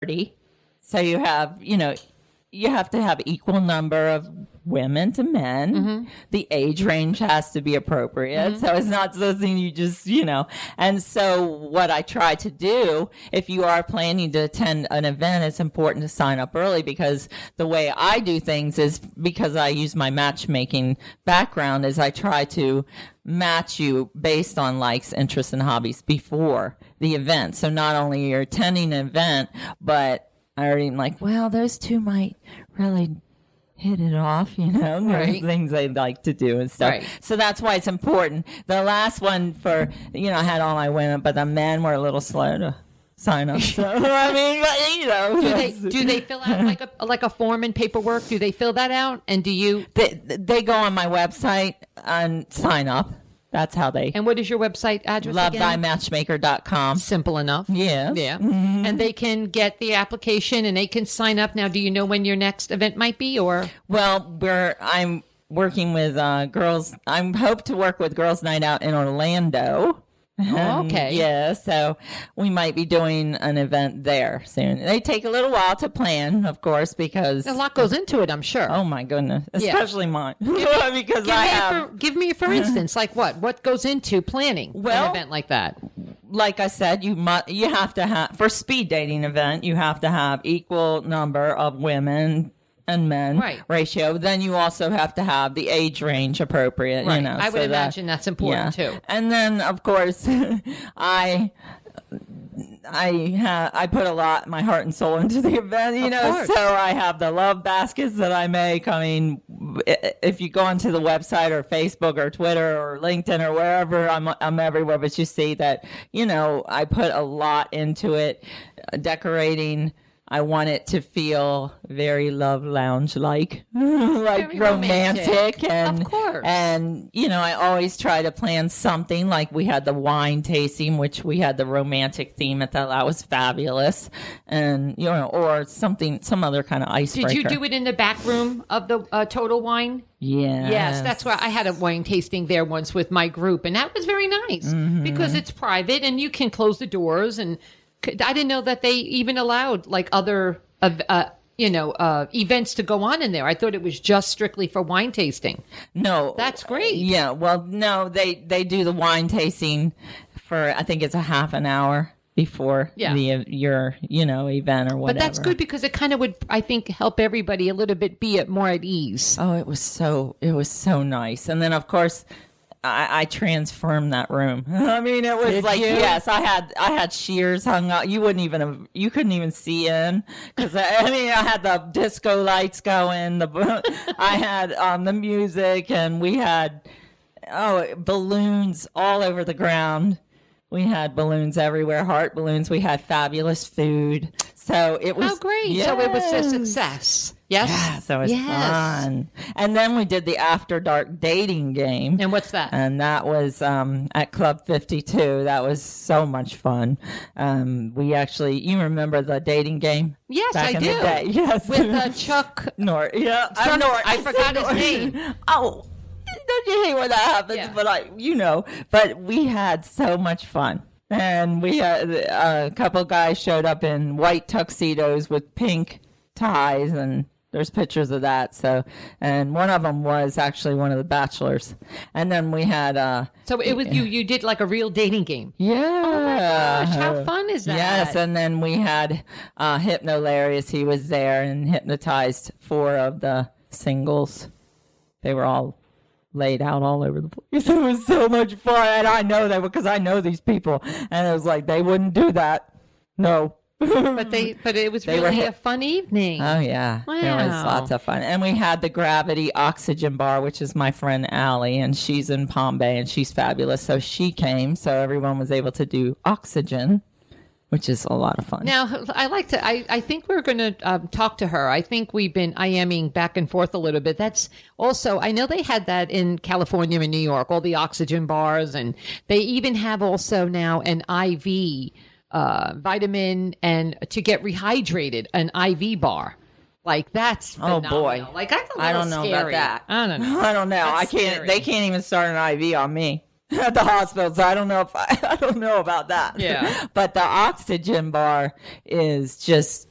30. So you have, you have to have equal number of women to men. Mm-hmm. The age range has to be appropriate. Mm-hmm. So it's not something you just, And so what I try to do, if you are planning to attend an event, it's important to sign up early, because the way I do things is, because I use my matchmaking background, is I try to match you based on likes, interests, and hobbies before the event. So not only you're attending an event, but I already like, well, those two might really hit it off, right. Things they like to do and stuff. Right. So that's why it's important. The last one for, I had all my women, but the men were a little slow to sign up. So, I mean, Do they fill out like a form and paperwork? Do they fill that out? And do you? They go on my website and sign up. That's how they. And what is your website address again? LoveThyMatchmaker.com. Simple enough. Yeah. Yeah. Mm-hmm. And they can get the application and they can sign up. Now, do you know when your next event might be, or? Well, I'm working with girls. I hope to work with Girls Night Out in Orlando. Oh, okay. Yeah, so we might be doing an event there soon. They take a little while to plan, of course, because a lot goes into it, I'm sure. Oh my goodness, especially mine, because give me for instance, like what goes into planning an event like that. Like I said, you have to have, for speed dating event, you have to have equal number of women and men ratio. Then you also have to have the age range appropriate. Right. I would imagine that's important too. And then, of course, I put my heart and soul into the event, so I have the love baskets that I make. I mean, if you go onto the website or Facebook or Twitter or LinkedIn or wherever, I'm everywhere, but you see that, I put a lot into it, decorating. I want it to feel very Love Lounge like very romantic. And, of course. And, I always try to plan something, like we had the wine tasting, which we had the romantic theme at that was fabulous. And, or some other kind of icebreaker. Did you do it in the back room of the Total Wine? Yeah. Yes, that's why I had a wine tasting there once with my group, and that was very nice because it's private and you can close the doors. And I didn't know that they even allowed like other, events to go on in there. I thought it was just strictly for wine tasting. No. That's great. Yeah. Well, no, they do the wine tasting for, I think it's a half an hour before your event or whatever. But that's good because it kind of would, I think, help everybody a little bit be more at ease. Oh, it was so nice. And then, of course, I transformed that room. I mean, it was yes, I had shears hung up. You couldn't even see in, because I had the disco lights going. I had the music, and we had balloons all over the ground. We had balloons everywhere, heart balloons. We had fabulous food. So it was great. Yes. So it was a success. Yes. Yeah, so it was fun. And then we did the After Dark dating game. And what's that? And that was at Club 52. That was so much fun. We actually, you remember the dating game? Yes, back I in do. The day? Yes. With Chuck North. Yeah. I forgot his name. Oh, don't you hate when that happens? Yeah. But but we had so much fun. And we had a couple guys showed up in white tuxedos with pink ties, and there's pictures of that. So, and one of them was actually one of the bachelors. And then we had so it was you did like a real dating game. Yeah. Oh my gosh, how fun is that? Yes, and then we had Hypnolarious. He was there and hypnotized 4 of the singles. They were all laid out all over the place. It was so much fun, and I know that because I know these people, and it was like they wouldn't do that. No. but it was really a fun evening. Oh yeah. Wow. It was lots of fun. And we had the Gravity Oxygen Bar, which is my friend Allie, and she's in Palm Bay, and she's fabulous. So she came, so everyone was able to do oxygen, which is a lot of fun. Now, I think we're going to talk to her. I think we've been IMing back and forth a little bit. That's also, I know they had that in California and New York, all the oxygen bars, and they even have also now an IV vitamin and to get rehydrated, an IV bar. Like that's phenomenal. Oh boy. Like I don't know scary. about that. I don't know. I don't know. That's scary. They can't even start an IV on me at the hospital, so I don't know about that. Yeah. But the oxygen bar is just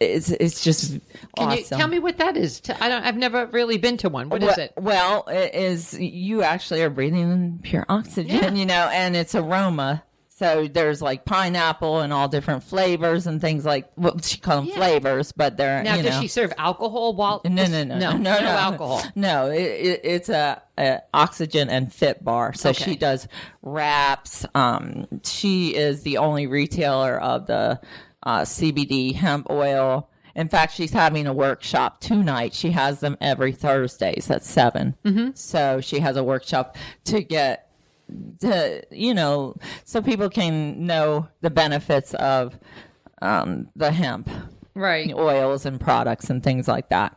it's just Can awesome. you tell me what that is? I've never really been to one. What is it? Well, it is, you actually are breathing in pure oxygen, and it's aroma. So there's like pineapple and all different flavors and things like, well, she call them flavors, but they're, Now, does she serve alcohol while? No alcohol. No, it's a oxygen and fit bar. So she does wraps. She is the only retailer of the CBD hemp oil. In fact, she's having a workshop tonight. She has them every Thursdays at 7. So she has a workshop so people can know the benefits of the hemp oils and products and things like that.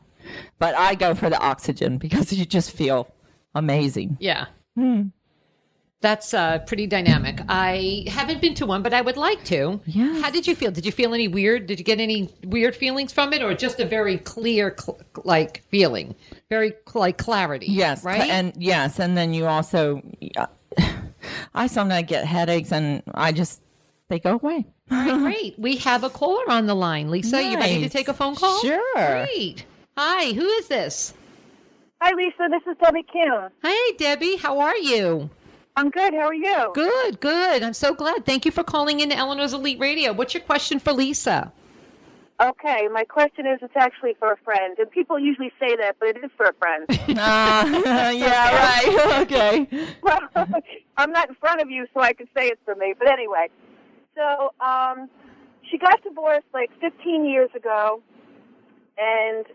But I go for the oxygen because you just feel amazing. Yeah. That's pretty dynamic. I haven't been to one, but I would like to. Yes. How did you feel? Did you feel any weird? Did you get any weird feelings from it, or just a very clear, feeling? Very, clarity. Yes. Right? And then you also... I sometimes get headaches and they go away. All right, great. We have a caller on the line. Lisa, you ready to take a phone call? Sure. Great. Hi, who is this? Hi, Lisa. This is Debbie Kim. Hi, Debbie. How are you? I'm good. How are you? Good, good. I'm so glad. Thank you for calling in to Eleanor's Elite Radio. What's your question for Lisa? Okay, my question is, it's actually for a friend. And people usually say that, but it is for a friend. Yeah, right. Okay. Well, I'm not in front of you, so I can say it's for me. But anyway, so she got divorced like 15 years ago, and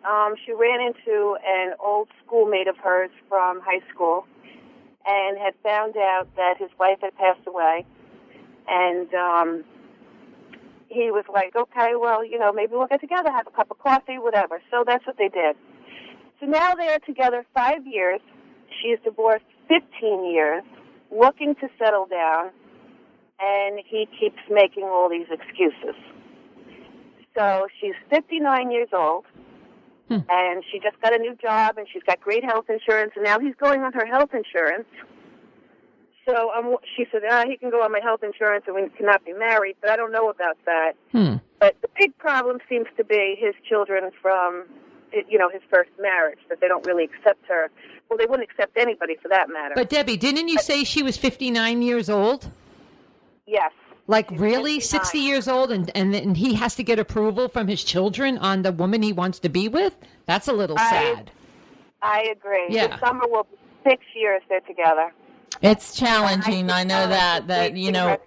she ran into an old schoolmate of hers from high school and had found out that his wife had passed away. And he was like, okay, well, maybe we'll get together, have a cup of coffee, whatever. So that's what they did. So now they are together 5 years. She is divorced 15 years, looking to settle down, and he keeps making all these excuses. So she's 59 years old, and she just got a new job, and she's got great health insurance, and now he's going on her health insurance. So she said, he can go on my health insurance and we cannot be married, but I don't know about that. But the big problem seems to be his children from, his first marriage, that they don't really accept her. Well, they wouldn't accept anybody for that matter. But Debbie, didn't you say she was 59 years old? Yes. Like She's really 59. 60 years old and he has to get approval from his children on the woman he wants to be with? That's a little sad. I agree. Yeah. This summer will be 6 years they're together. It's challenging. I know that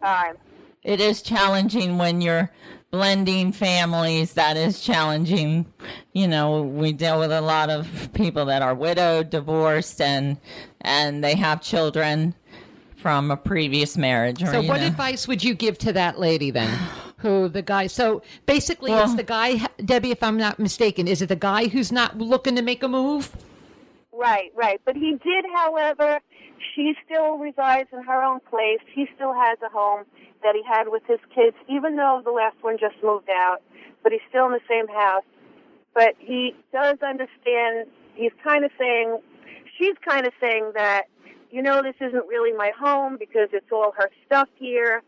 Time. it is challenging when you're blending families. That is challenging. We deal with a lot of people that are widowed, divorced, and they have children from a previous marriage. So what advice would you give to that lady then? So basically it's the guy, Debbie, if I'm not mistaken, is it the guy who's not looking to make a move? Right. But he did, however, she still resides in her own place. He still has a home that he had with his kids, even though the last one just moved out, but he's still in the same house. But he does understand, she's kind of saying that, this isn't really my home because it's all her stuff here.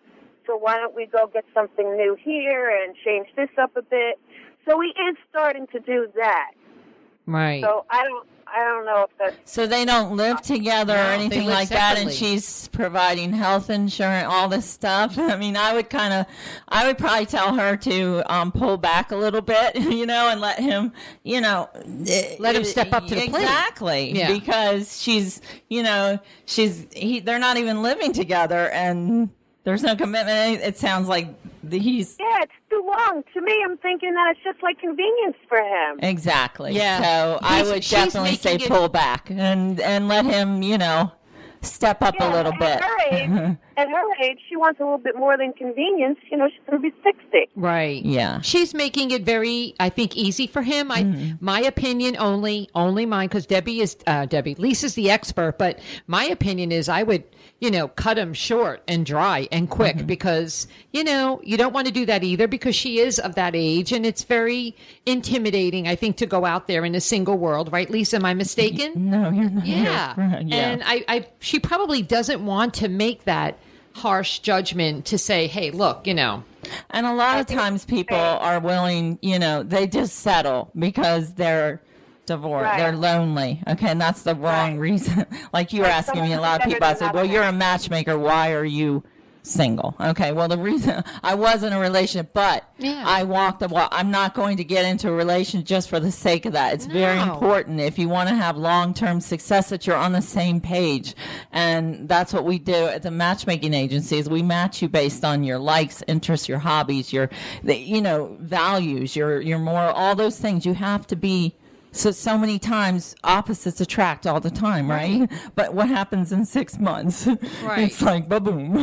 So why don't we go get something new here and change this up a bit? So he is starting to do that. Right. So I don't know if that's... So they don't live together or anything like that, and separately. she's providing health insurance, all this stuff. I mean, I would probably tell her to pull back a little bit, and let him, let him step up to the plate. Exactly. Yeah. Because they're not even living together, and there's no commitment. It sounds like he's... Yeah, it's too long. To me, I'm thinking that it's just like convenience for him. Exactly. Yeah. So I would definitely say pull back and let him, step up a little bit. At her age, she wants a little bit more than convenience. She's going to be 60. Right. Yeah. She's making it very, I think, easy for him. My opinion, only mine, because Lisa's the expert, but my opinion is I would, cut him short and dry and quick because, you don't want to do that either because she is of that age and it's very intimidating, I think, to go out there in a single world. Right, Lisa? Am I mistaken? No, you're not. Yeah. Right. Yeah. And she probably doesn't want to make that harsh judgment to say, hey, look, And a lot of times people are willing, they just settle because they're divorced. Right. They're lonely. Okay. And that's the wrong reason. Like you were asking me, a lot of people, I said, well, you're a matchmaker. Why are you single? Okay. Well, the reason I was in a relationship, but I walked the walk. I'm not going to get into a relationship just for the sake of that. It's very important if you want to have long-term success that you're on the same page. And that's what we do at the matchmaking agency is we match you based on your likes, interests, your hobbies, your, values, your moral, all those things. You have to be. So many times opposites attract all the time, right? But what happens in 6 months? Right. It's like, boom,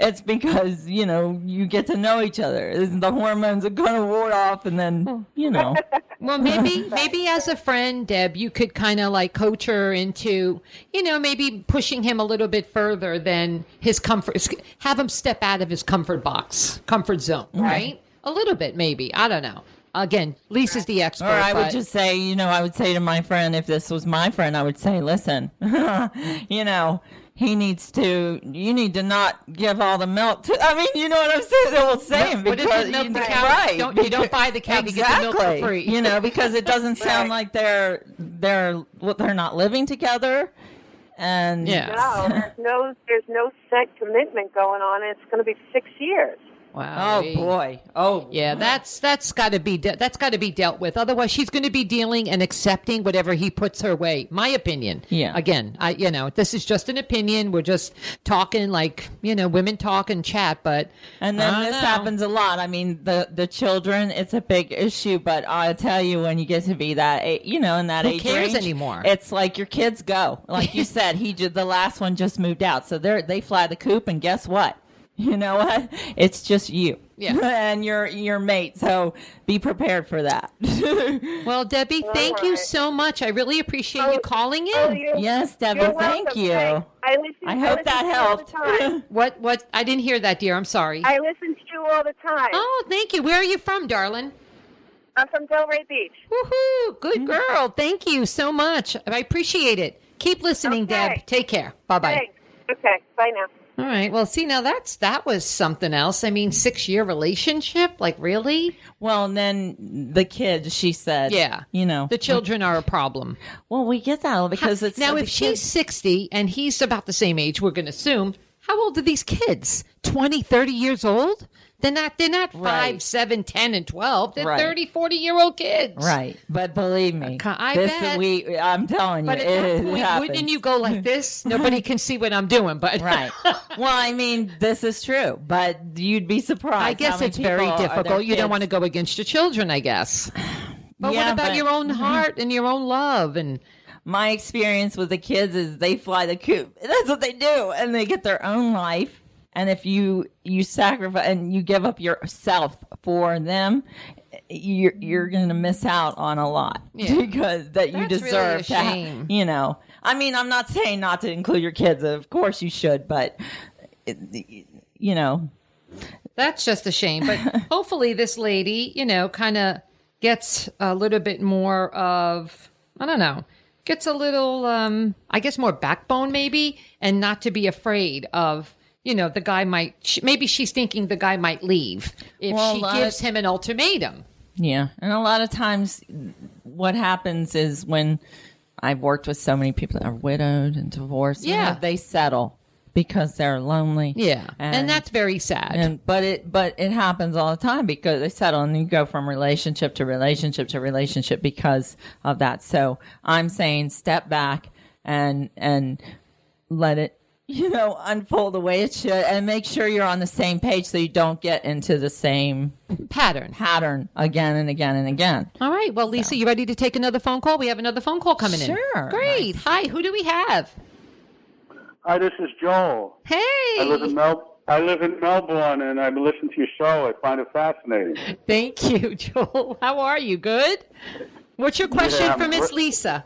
it's because, you get to know each other. The hormones are going to ward off and then, Well, maybe as a friend, Deb, you could kind of like coach her into, maybe pushing him a little bit further than his comfort, have him step out of his comfort zone, right? A little bit, maybe. I don't know. Again, Lisa's the expert. Or I would just say, I would say to my friend, if this was my friend, I would say, listen, you need to not give all the milk to, I mean, you know what I'm saying? They will say him because what if you milk the cow? Right. You don't buy the cow, you get the milk for free. Because it doesn't sound like they're not living together. And No, there's no set commitment going on, and it's going to be 6 years. Wow. Oh boy. Oh yeah. That's got to be dealt with. Otherwise, she's going to be dealing and accepting whatever he puts her way. My opinion. Yeah. Again, this is just an opinion. We're just talking like women talk and chat. But and then this happens a lot. I mean, the children. It's a big issue. But I'll tell you, when you get to be that, in that age range, who cares anymore? It's like your kids go. Like you said, the last one just moved out, so they fly the coop, and guess what? You know what? It's just you. Yeah. And your mate. So be prepared for that. Well, Debbie, thank you so much. I really appreciate you calling in. Yes, Debbie, thank you. I hope that helped. What? I didn't hear that, dear. I'm sorry. I listen to you all the time. Oh, thank you. Where are you from, darling? I'm from Delray Beach. Woohoo! Good girl. Thank you so much. I appreciate it. Keep listening, Deb. Take care. Bye-bye. Thanks. Okay. Bye now. All right. Well, see, now that was something else. I mean, 6-year relationship? Like, really? Well, and then the kids, she said. Yeah. The children are a problem. Well, we get that because it's... Now, if she's 60 and he's about the same age, we're going to assume, how old are these kids? 20, 30 years old? They're not 5, 7, 10, and 12. They're 30, 40-year-old kids. Right. But believe me, bet. I'm telling you, but at that point, wouldn't you go like this? Nobody can see what I'm doing, but... Right. Well, I mean, this is true, but you'd be surprised. I guess it's very difficult. You don't want to go against your children, I guess. But what about your own heart and your own love? And my experience with the kids is they fly the coop. That's what they do, and they get their own life. And if you sacrifice and you give up yourself for them, you're going to miss out on a lot because that you deserve really to have, I mean, I'm not saying not to include your kids. Of course you should, but that's just a shame. But hopefully this lady, kind of gets a little bit more of, I don't know, gets a little, I guess more backbone maybe, and not to be afraid of, the guy might, maybe she's thinking the guy might leave if she gives him an ultimatum. Yeah. And a lot of times what happens is when I've worked with so many people that are widowed and divorced, they settle because they're lonely. Yeah. And that's very sad. But it happens all the time because they settle and you go from relationship to relationship to relationship because of that. So I'm saying step back and let it unfold the way it should, and make sure you're on the same page so you don't get into the same pattern again and again and again. All right. Well, Lisa, you ready to take another phone call? We have another phone call coming in. Sure. Great. Hi. Who do we have? Hi, this is Joel. Hey. I live in Melbourne, and I've been listening to your show. I find it fascinating. Thank you, Joel. How are you? Good? What's your question for Miss Lisa?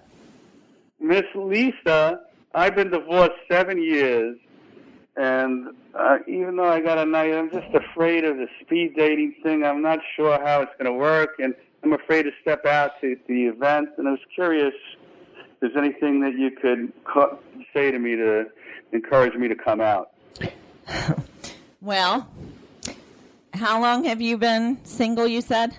Miss Lisa, I've been divorced 7 years, and even though I got a night, I'm just afraid of the speed dating thing. I'm not sure how it's going to work, and I'm afraid to step out to the event. And I was curious if there's anything that you could say to me to encourage me to come out. Well, how long have you been single, you said?